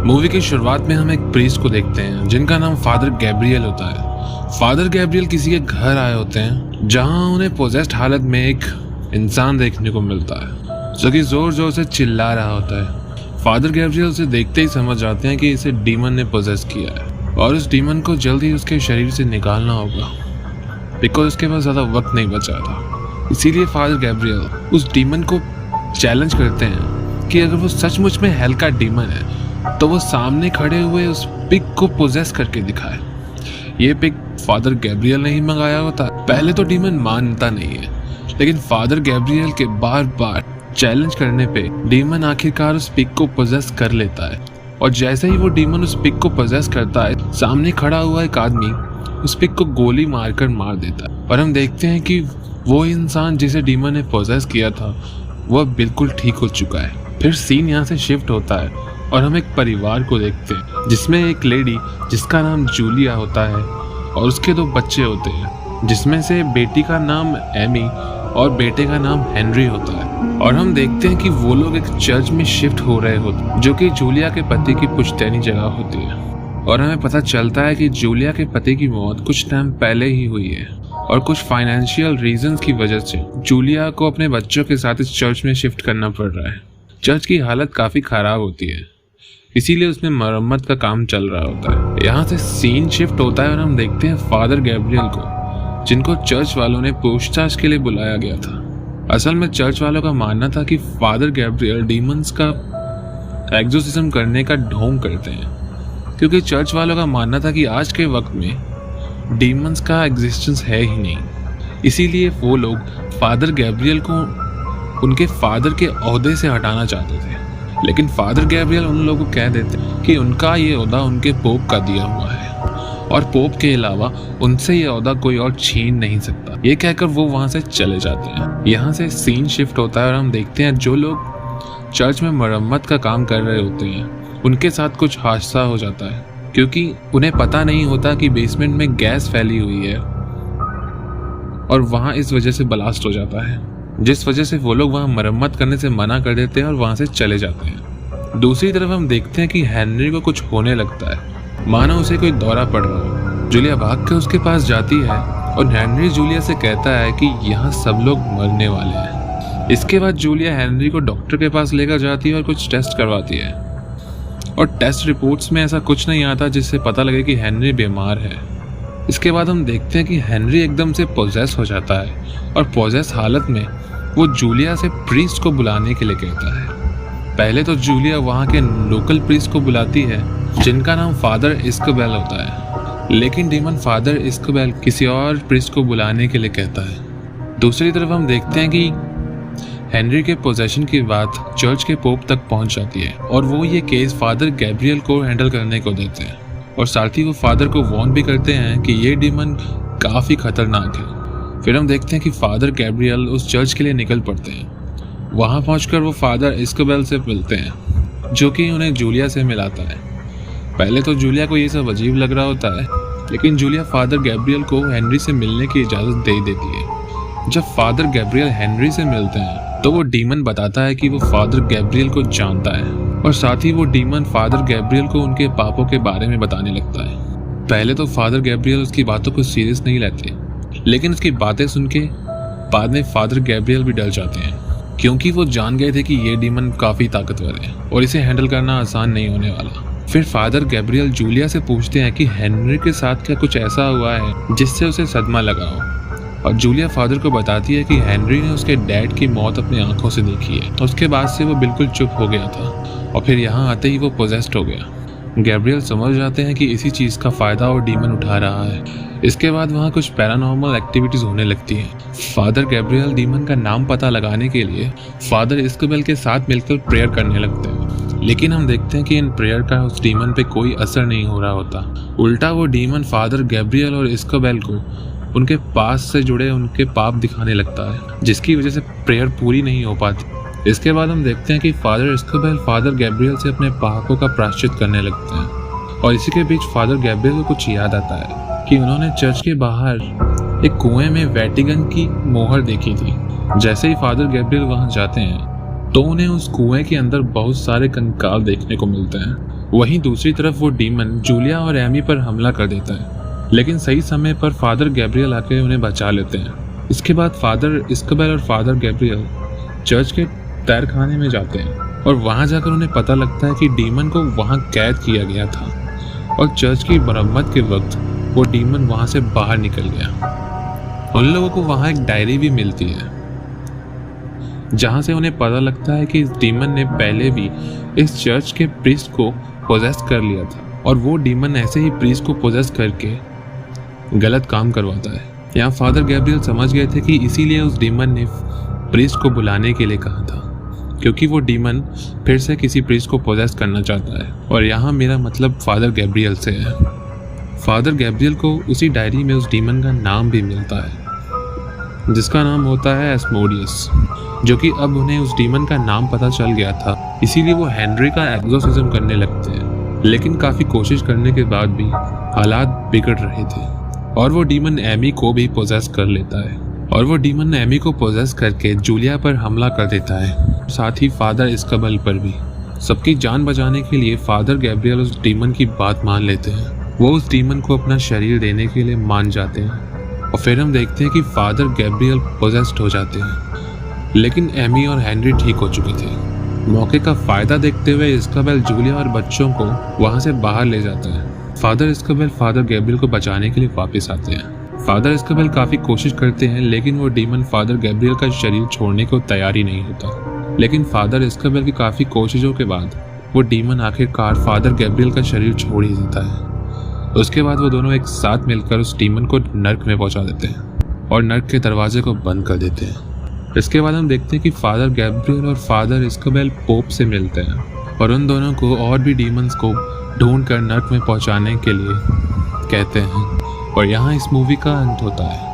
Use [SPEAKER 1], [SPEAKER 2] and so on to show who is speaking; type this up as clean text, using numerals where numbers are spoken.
[SPEAKER 1] Movie की शुरुआत में हम एक प्रीस्ट को देखते हैं जिनका नाम फादर गैब्रियल होता है। फादर गैब्रियल किसी के घर आए होते हैं जहां उन्हें पोजेस्ड हालत में एक इंसान देखने को मिलता है जो कि जोर जोर से चिल्ला रहा होता है। फादर गैब्रियल उसे देखते ही समझ जाते हैं कि इसे डीमन ने पोजेस किया है और उस डीमन को जल्द ही उसके शरीर से निकालना होगा बिकॉज उसके पास ज़्यादा वक्त नहीं बचा था। इसीलिए फादर गैब्रियल उस डीमन को चैलेंज करते हैं कि अगर वो सचमुच में हेल का डीमन है तो वो सामने खड़े हुए उस पिग को पोजेस करके दिखाए। ये पिग फादर गैब्रियल ने ही मंगाया होता। पहले तो डीमन मानता नहीं है, लेकिन फादर गैब्रियल के बार बार चैलेंज करने पे डीमन आखिरकार उस पिग को पोजेस कर लेता है। और जैसे ही वो डीमन उस पिग को पोजेस करता है, सामने खड़ा हुआ एक आदमी उस पिग को गोली मारकर मार देता है। और हम देखते हैं कि वो इंसान जिसे डीमन ने पोजेस किया था वह बिल्कुल ठीक हो चुका है। फिर सीन यहाँ से शिफ्ट होता है और हम एक परिवार को देखते हैं जिसमें एक लेडी जिसका नाम जूलिया होता है और उसके 2 बच्चे होते हैं, जिसमें से बेटी का नाम एमी और बेटे का नाम हेनरी होता है। और हम देखते हैं कि वो लोग एक चर्च में शिफ्ट हो रहे होते हैं जो कि जूलिया के पति की पुश्तैनी जगह होती है। और हमें पता चलता है कि जूलिया के पति की मौत कुछ टाइम पहले ही हुई है और कुछ फाइनेंशियल रीजंस की वजह से जूलिया को अपने बच्चों के साथ इस चर्च में शिफ्ट करना पड़ रहा है। चर्च की हालत काफ़ी ख़राब होती है, इसीलिए उसमें मरम्मत का काम चल रहा होता है। यहाँ से सीन शिफ्ट होता है और हम देखते हैं फादर गैब्रियल को, जिनको चर्च वालों ने पूछताछ के लिए बुलाया गया था। असल में चर्च वालों का मानना था कि फादर गैब्रियल डीमंस का एक्सोर्सिज्म करने का ढोंग करते हैं, क्योंकि चर्च वालों का मानना था कि आज के वक्त में डीमंस का एग्जिस्टेंस है ही नहीं। इसीलिए वो लोग फादर गैब्रियल को उनके फादर के ओहदे से हटाना चाहते थे। लेकिन फादर गैब्रियल उन लोगों को कह देते कि उनका ये ओहदा उनके पोप का दिया हुआ है और पोप के अलावा उनसे ये ओहदा कोई और छीन नहीं सकता। ये कहकर वो वहाँ से चले जाते हैं। यहाँ से सीन शिफ्ट होता है और हम देखते हैं जो लोग चर्च में मरम्मत का काम कर रहे होते हैं उनके साथ कुछ हादसा हो जाता है, क्योंकि उन्हें पता नहीं होता कि बेसमेंट में गैस फैली हुई है और वहाँ इस वजह से ब्लास्ट हो जाता है, जिस वजह से वो लोग वहाँ मरम्मत करने से मना कर देते हैं और वहाँ से चले जाते हैं। दूसरी तरफ हम देखते हैं कि हेनरी को कुछ होने लगता है, मानो उसे कोई दौरा पड़ रहा हो। जूलिया भाग के उसके पास जाती है और हेनरी जूलिया से कहता है कि यहाँ सब लोग मरने वाले हैं। इसके बाद जूलिया हेनरी को डॉक्टर के पास लेकर जाती है और कुछ टेस्ट करवाती है और टेस्ट रिपोर्ट्स में ऐसा कुछ नहीं आता जिससे पता लगे कि हेनरी बीमार है। इसके बाद हम देखते हैं कि हेनरी एकदम से पोजेस हो जाता है और पोजेस हालत में वो जूलिया से प्रीस्ट को बुलाने के लिए कहता है। पहले तो जूलिया वहाँ के लोकल प्रीस्ट को बुलाती है जिनका नाम फादर इस्कोबेल होता है, लेकिन डीमन फादर इस्कोबेल किसी और प्रीस्ट को बुलाने के लिए कहता है। दूसरी तरफ हम देखते हैं कि हेनरी के पोजेशन की बात चर्च के पोप तक पहुँच जाती है और वो ये केस फादर गैब्रियल को हैंडल करने को देते हैं और साथ ही वो फादर को वार्न भी करते हैं कि ये डीमन काफ़ी खतरनाक है। फिर हम देखते हैं कि फादर गैब्रियल उस चर्च के लिए निकल पड़ते हैं। वहाँ पहुंचकर वो फादर इस्कोबेल से मिलते हैं जो कि उन्हें जूलिया से मिलाता है। पहले तो जूलिया को ये सब अजीब लग रहा होता है, लेकिन जूलिया फादर गैब्रियल को हेनरी से मिलने की इजाज़त दे देती है। जब फादर गैब्रियल हेनरी से मिलते हैं तो वो डीमन बताता है कि वो फादर गैब्रियल को जानता है और साथ ही वो डीमन फादर गैब्रियल को उनके पापों के बारे में बताने लगता है। पहले तो फादर गैब्रियल उसकी बातों को सीरियस नहीं लेते, लेकिन उसकी बातें सुन के बाद में फादर गैब्रियल भी डर जाते हैं, क्योंकि वो जान गए थे कि ये डीमन काफ़ी ताकतवर है और इसे हैंडल करना आसान नहीं होने वाला। फिर फादर गैब्रियल जूलिया से पूछते हैं कि हेनरी के साथ क्या कुछ ऐसा हुआ है जिससे उसे सदमा लगा हो, और जूलिया फादर को बताती है कि हेनरी ने उसके डैड की मौत अपनी आंखों से देखी है। उसके बाद से वो बिल्कुल चुप हो गया था और फिर यहाँ आते ही वो पोजेस्ड हो गया। गैब्रियल समझ जाते हैं कि इसी चीज़ का फ़ायदा और डीमन उठा रहा है। इसके बाद वहाँ कुछ पैरानॉर्मल एक्टिविटीज़ होने लगती हैं। फादर गैब्रियल डीमन का नाम पता लगाने के लिए फादर इस्कोबेल के साथ मिलकर प्रेयर करने लगते हैं, लेकिन हम देखते हैं कि इन प्रेयर का उस डीमन पे कोई असर नहीं हो रहा होता। उल्टा वो डीमन फादर गैब्रियल और इस्कोबेल को उनके पास से जुड़े उनके पाप दिखाने लगता है, जिसकी वजह से प्रेयर पूरी नहीं हो पाती। इसके बाद हम देखते हैं कि फादर इस्कोबेल फादर गैब्रियल से अपने पापों का प्रायश्चित करने लगते हैं और इसी के बीच फादर गैब्रियल को कुछ याद आता है कि उन्होंने चर्च के बाहर एक कुएं में वेटिकन की मोहर देखी थी। जैसे ही फादर गैब्रियल वहां जाते हैं तो उन्हें उस कुएं के अंदर बहुत सारे कंकाल देखने को मिलते हैं वहीं दूसरी तरफ वो डीमन जूलिया और एमी पर हमला कर देता है, लेकिन सही समय पर फादर गैब्रियल आके उन्हें बचा लेते हैं। इसके बाद फादर इस्कबेल और फादर गैब्रियल चर्च के तहखाने में जाते हैं और वहां जाकर उन्हें पता लगता है कि डीमन को वहां कैद किया गया था और चर्च की मरम्मत के वक्त वो डीमन वहां से बाहर निकल गया। उन लोगों को वहां एक डायरी भी मिलती है जहां से उन्हें पता लगता है कि इस डीमन ने पहले भी इस चर्च के प्रीस्ट को पोजेस कर लिया था और वो डीमन ऐसे ही प्रीस्ट को पोजेस करके गलत काम करवाता है। यहाँ फादर गैब्रियल समझ गए थे कि इसीलिए उस डीमन ने प्रीस्ट को बुलाने के लिए कहा था, क्योंकि वो डीमन फिर से किसी प्रीस्ट को पोजेस करना चाहता है। और यहाँ मेरा मतलब फादर गैब्रियल से है। फादर गैब्रियल को उसी डायरी में उस डीमन का नाम भी मिलता है, जिसका नाम होता है एस्मोडियस, जो कि अब उन्हें उस डीमन का नाम पता चल गया था, इसीलिए वो हेनरी का एग्जोर्सिज्म करने लगते हैं। लेकिन काफ़ी कोशिश करने के बाद भी हालात बिगड़ रहे थे और वो डीमन एमी को भी पोजेस कर लेता है और वो डीमन एमी को पोजेस करके जूलिया पर हमला कर देता है, साथ ही फादर इस्कबेल पर भी। सबकी जान बचाने के लिए फादर गैब्रियल उस डीमन की बात मान लेते हैं। वो उस डीमन को अपना शरीर देने के लिए मान जाते हैं और फिर हम देखते हैं कि फादर गैब्रियल पोजेस्ड हो जाते हैं, लेकिन एमी और हेनरी ठीक हो चुके थे। मौके का फायदा देखते हुए इस्कबेल जूलिया और बच्चों को वहां से बाहर ले जाता है। फादर इस्कबेल फादर गैब्रियल को बचाने के लिए वापस आते हैं। फादर इस्कबेल काफी कोशिश करते हैं, लेकिन वो डीमन फादर गैब्रियल का शरीर छोड़ने को तैयार ही नहीं होता। लेकिन फादर इस्कबेल की काफी कोशिशों के बाद वो डीमन आखिरकार फादर गैब्रियल का शरीर छोड़ ही देता है। उसके बाद वो दोनों एक साथ मिलकर उस डीमन को नर्क में पहुंचा देते हैं और नर्क के दरवाजे को बंद कर देते हैं। इसके बाद हम देखते हैं कि फादर गैब्रियल और फादर इस्कबेल पोप से मिलते हैं और उन दोनों को और भी डीमंस को ढूंढ कर नर्क में पहुंचाने के लिए कहते हैं। और यहाँ इस मूवी का अंत होता है।